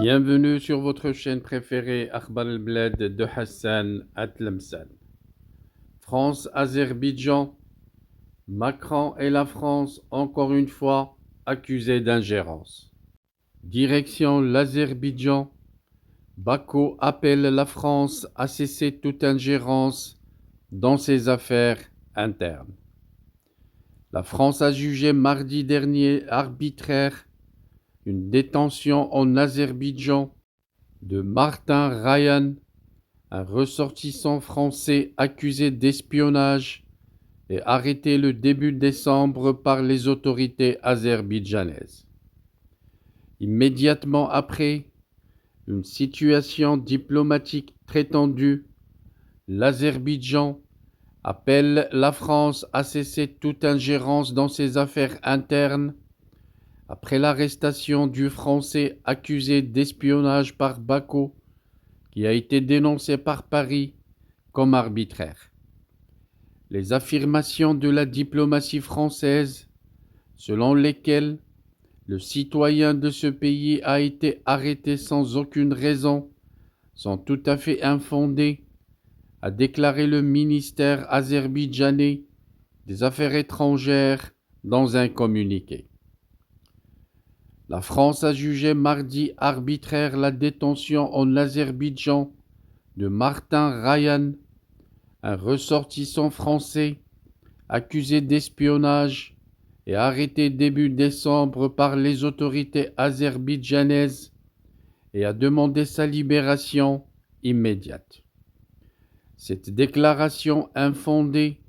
Bienvenue sur votre chaîne préférée Akhbar el-Bled de Hassan Atlemsan. France-Azerbaïdjan, Macron et la France encore une fois accusés d'ingérence. Direction l'Azerbaïdjan, Bakou appelle la France à cesser toute ingérence dans ses affaires internes. La France a jugé mardi dernier arbitraire une détention en Azerbaïdjan de Martin Rayan, un ressortissant français accusé d'espionnage et arrêté le début décembre par les autorités azerbaïdjanaises. Immédiatement après, une situation diplomatique très tendue, l'Azerbaïdjan appelle la France à cesser toute ingérence dans ses affaires internes après l'arrestation du Français accusé d'espionnage par Bakou, qui a été dénoncé par Paris comme arbitraire. Les affirmations de la diplomatie française, selon lesquelles le citoyen de ce pays a été arrêté sans aucune raison, sont tout à fait infondées, a déclaré le ministère azerbaïdjanais des Affaires étrangères dans un communiqué. La France a jugé mardi arbitraire la détention en Azerbaïdjan de Martin Rayan, un ressortissant français accusé d'espionnage et arrêté début décembre par les autorités azerbaïdjanaises, et a demandé sa libération immédiate. Cette déclaration infondée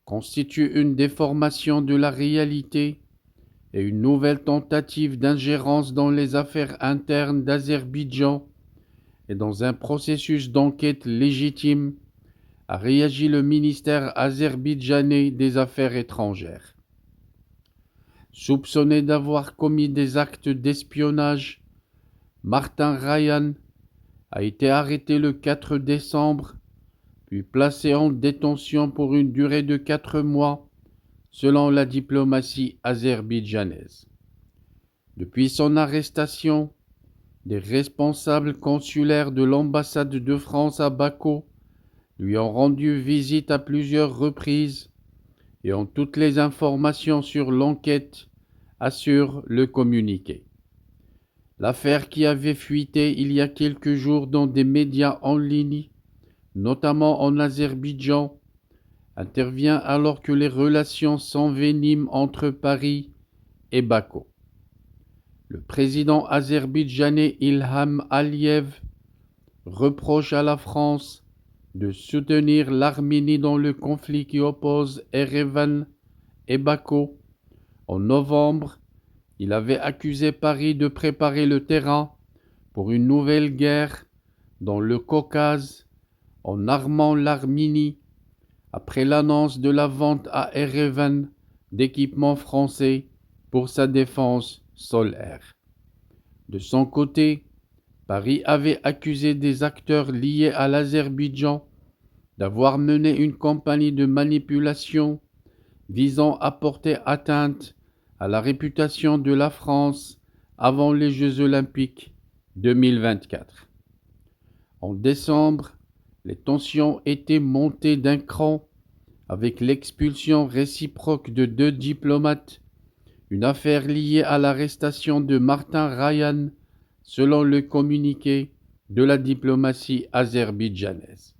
constitue une déformation de la réalité et une nouvelle tentative d'ingérence dans les affaires internes d'Azerbaïdjan et dans un processus d'enquête légitime, a réagi le ministère azerbaïdjanais des Affaires étrangères. Soupçonné d'avoir commis des actes d'espionnage, Martin Rayan a été arrêté le 4 décembre, puis placé en détention pour une durée de 4 mois, selon la diplomatie azerbaïdjanaise. Depuis son arrestation, des responsables consulaires de l'ambassade de France à Bakou lui ont rendu visite à plusieurs reprises et ont toutes les informations sur l'enquête, assure le communiqué. L'affaire qui avait fuité il y a quelques jours dans des médias en ligne, notamment en Azerbaïdjan, intervient alors que les relations s'enveniment entre Paris et Bakou. Le président azerbaïdjanais Ilham Aliyev reproche à la France de soutenir l'Arménie dans le conflit qui oppose Erevan et Bakou. En novembre, il avait accusé Paris de préparer le terrain pour une nouvelle guerre dans le Caucase en armant l'Arménie après l'annonce de la vente à Erevan d'équipements français pour sa défense solaire. De son côté, Paris avait accusé des acteurs liés à l'Azerbaïdjan d'avoir mené une campagne de manipulation visant à porter atteinte à la réputation de la France avant les Jeux olympiques 2024. En décembre, les tensions étaient montées d'un cran avec l'expulsion réciproque de 2 diplomates, une affaire liée à l'arrestation de Martin Rayan, selon le communiqué de la diplomatie azerbaïdjanaise.